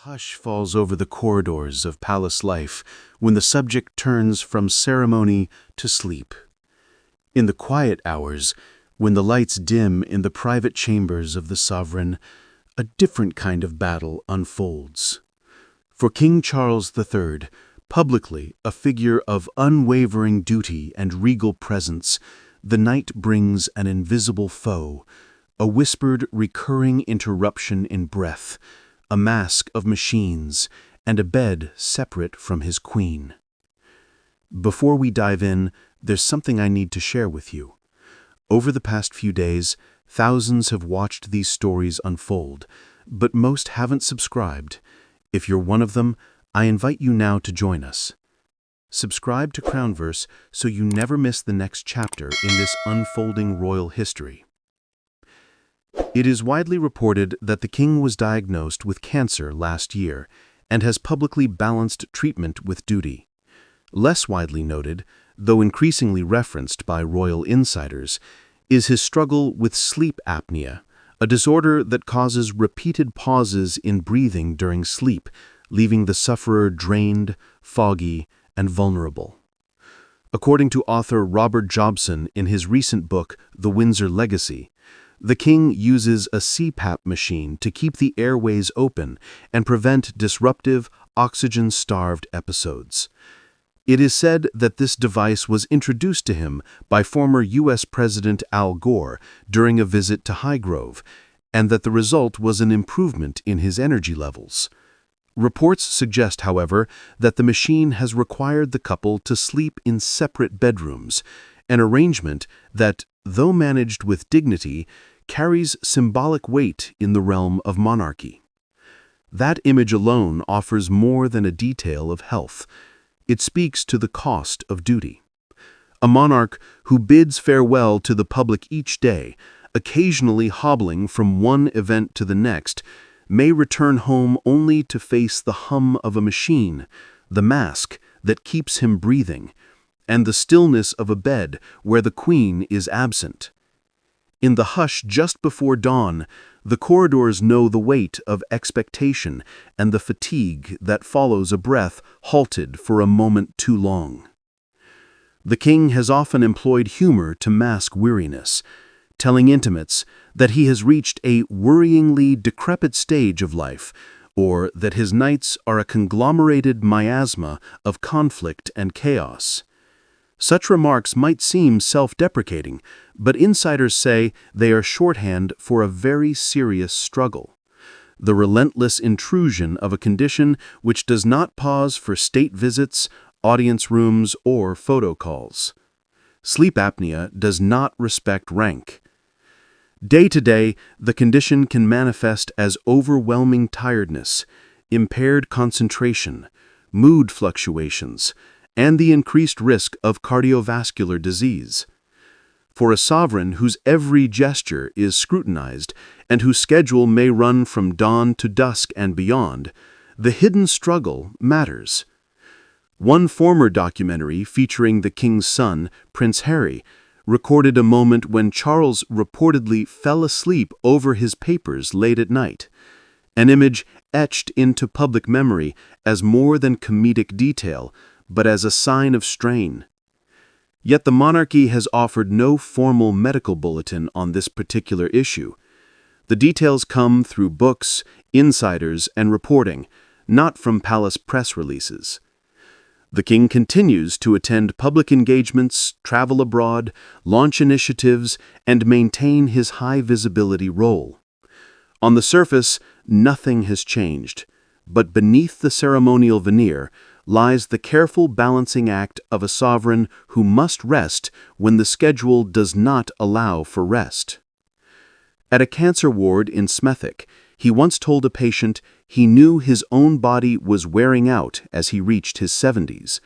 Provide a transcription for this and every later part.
Hush falls over the corridors of palace life when the subject turns from ceremony to sleep. In the quiet hours, when the lights dim in the private chambers of the sovereign, a different kind of battle unfolds. For King Charles III, publicly a figure of unwavering duty and regal presence, the night brings an invisible foe, a whispered, recurring interruption in breath, a mask of machines, and a bed separate from his queen. Before we dive in, there's something I need to share with you. Over the past few days, thousands have watched these stories unfold, but most haven't subscribed. If you're one of them, I invite you now to join us. Subscribe to Crownverse so you never miss the next chapter in this unfolding royal history. It is widely reported that the king was diagnosed with cancer last year and has publicly balanced treatment with duty. Less widely noted, though increasingly referenced by royal insiders, is his struggle with sleep apnea, a disorder that causes repeated pauses in breathing during sleep, leaving the sufferer drained, foggy, and vulnerable. According to author Robert Jobson in his recent book, The Windsor Legacy, the king uses a CPAP machine to keep the airways open and prevent disruptive, oxygen-starved episodes. It is said that this device was introduced to him by former U.S. President Al Gore during a visit to Highgrove, and that the result was an improvement in his energy levels. Reports suggest, however, that the machine has required the couple to sleep in separate bedrooms, an arrangement that, though managed with dignity, carries symbolic weight in the realm of monarchy. That image alone offers more than a detail of health. It speaks to the cost of duty. A monarch who bids farewell to the public each day, occasionally hobbling from one event to the next, may return home only to face the hum of a machine, the mask that keeps him breathing, and the stillness of a bed where the queen is absent. In the hush just before dawn, the corridors know the weight of expectation and the fatigue that follows a breath halted for a moment too long. The king has often employed humor to mask weariness, telling intimates that he has reached a worryingly decrepit stage of life, or that his nights are a conglomerated miasma of conflict and chaos. Such remarks might seem self-deprecating, but insiders say they are shorthand for a very serious struggle. The relentless intrusion of a condition which does not pause for state visits, audience rooms, or photo calls. Sleep apnea does not respect rank. Day to day, the condition can manifest as overwhelming tiredness, impaired concentration, mood fluctuations, and the increased risk of cardiovascular disease. For a sovereign whose every gesture is scrutinized and whose schedule may run from dawn to dusk and beyond, the hidden struggle matters. One former documentary featuring the king's son, Prince Harry, recorded a moment when Charles reportedly fell asleep over his papers late at night, an image etched into public memory as more than comedic detail, but as a sign of strain. Yet the monarchy has offered no formal medical bulletin on this particular issue. The details come through books, insiders, and reporting, not from palace press releases. The king continues to attend public engagements, travel abroad, launch initiatives, and maintain his high-visibility role. On the surface, nothing has changed, but beneath the ceremonial veneer lies the careful balancing act of a sovereign who must rest when the schedule does not allow for rest. At a cancer ward in Smethwick, he once told a patient he knew his own body was wearing out as he reached his 70s,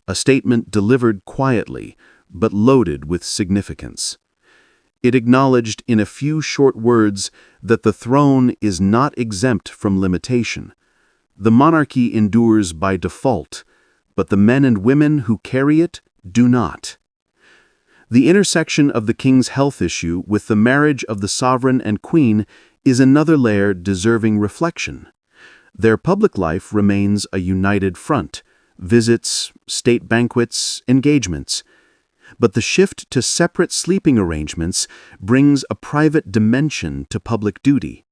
a statement delivered quietly, but loaded with significance. It acknowledged in a few short words that the throne is not exempt from limitation. The monarchy endures by default, but the men and women who carry it do not. The intersection of the king's health issue with the marriage of the sovereign and queen is another layer deserving reflection. Their public life remains a united front: visits, state banquets, engagements. But the shift to separate sleeping arrangements brings a private dimension to public duty.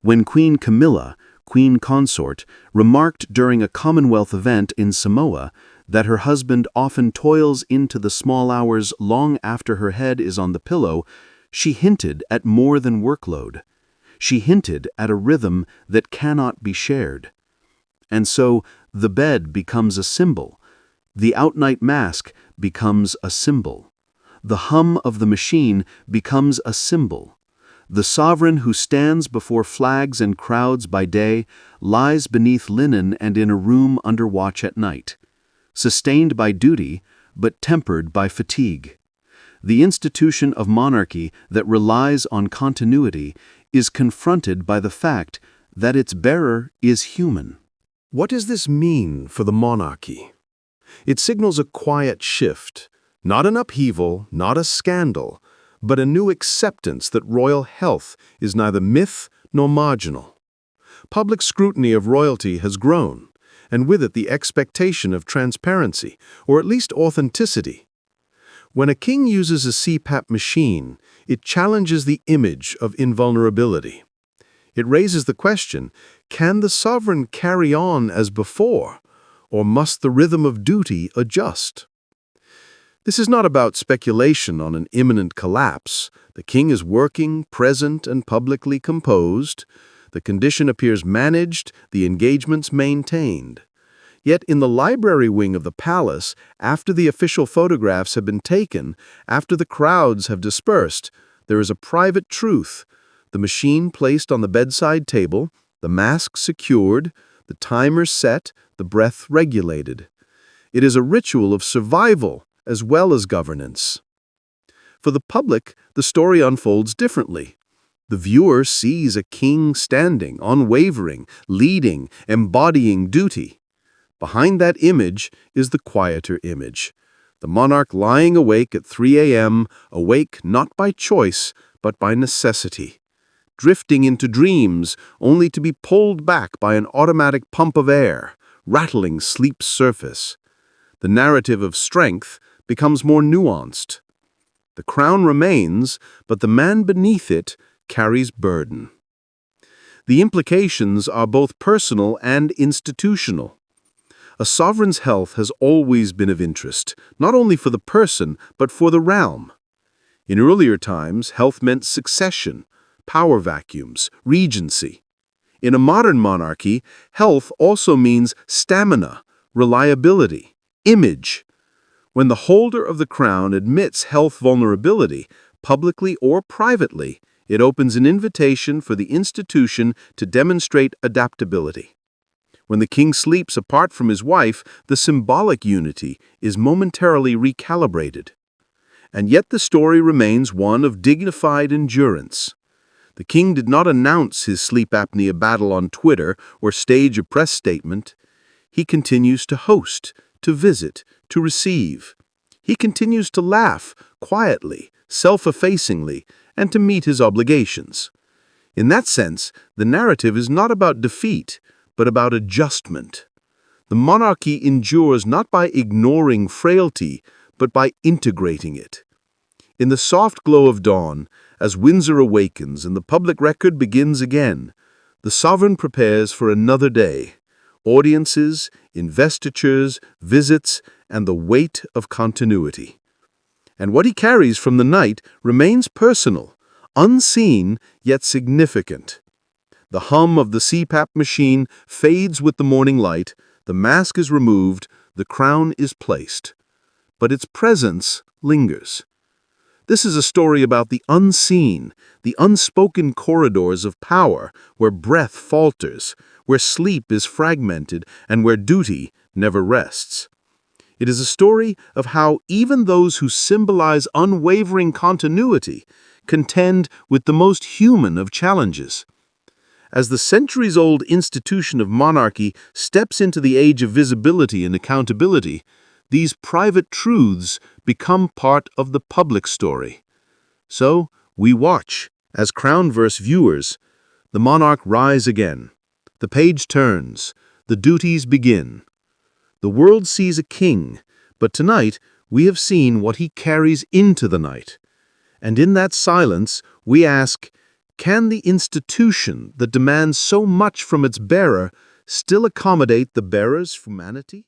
When Queen Camilla, Queen Consort, remarked during a Commonwealth event in Samoa that her husband often toils into the small hours long after her head is on the pillow, she hinted at more than workload. She hinted at a rhythm that cannot be shared. And so the bed becomes a symbol. The outnight mask becomes a symbol. The hum of the machine becomes a symbol. The sovereign who stands before flags and crowds by day lies beneath linen and in a room under watch at night, sustained by duty, but tempered by fatigue. The institution of monarchy that relies on continuity is confronted by the fact that its bearer is human. What does this mean for the monarchy? It signals a quiet shift, not an upheaval, not a scandal, but a new acceptance that royal health is neither myth nor marginal. Public scrutiny of royalty has grown, and with it the expectation of transparency, or at least authenticity. When a king uses a CPAP machine, it challenges the image of invulnerability. It raises the question, can the sovereign carry on as before, or must the rhythm of duty adjust? This is not about speculation on an imminent collapse. The king is working, present, and publicly composed. The condition appears managed, the engagements maintained. Yet in the library wing of the palace, after the official photographs have been taken, after the crowds have dispersed, there is a private truth. The machine placed on the bedside table, the mask secured, the timer set, the breath regulated. It is a ritual of survival as well as governance. For the public, the story unfolds differently. The viewer sees a king standing, unwavering, leading, embodying duty. Behind that image is the quieter image. The monarch lying awake at 3 a.m., awake not by choice, but by necessity. Drifting into dreams, only to be pulled back by an automatic pump of air, rattling sleep's surface. The narrative of strength becomes more nuanced. The crown remains, but the man beneath it carries burden. The implications are both personal and institutional. A sovereign's health has always been of interest, not only for the person, but for the realm. In earlier times, health meant succession, power vacuums, regency. In a modern monarchy, health also means stamina, reliability, image. When the holder of the crown admits health vulnerability, publicly or privately, it opens an invitation for the institution to demonstrate adaptability. When the king sleeps apart from his wife, the symbolic unity is momentarily recalibrated. And yet the story remains one of dignified endurance. The king did not announce his sleep apnea battle on Twitter or stage a press statement. He continues to host, to visit, to receive. He continues to laugh, quietly, self-effacingly, and to meet his obligations. In that sense, the narrative is not about defeat, but about adjustment. The monarchy endures not by ignoring frailty, but by integrating it. In the soft glow of dawn, as Windsor awakens and the public record begins again, the sovereign prepares for another day. Audiences, investitures, visits, and the weight of continuity. And what he carries from the night remains personal, unseen yet significant. The hum of the CPAP machine fades with the morning light, the mask is removed, the crown is placed. But its presence lingers. This is a story about the unseen, the unspoken corridors of power where breath falters, where sleep is fragmented, and where duty never rests. It is a story of how even those who symbolize unwavering continuity contend with the most human of challenges. As the centuries-old institution of monarchy steps into the age of visibility and accountability, these private truths become part of the public story. So, we watch, as Crownverse viewers, the monarch rise again, The page turns. The duties begin. The world sees a king, but tonight we have seen what he carries into the night. And in that silence, we ask, can the institution that demands so much from its bearer still accommodate the bearer's humanity?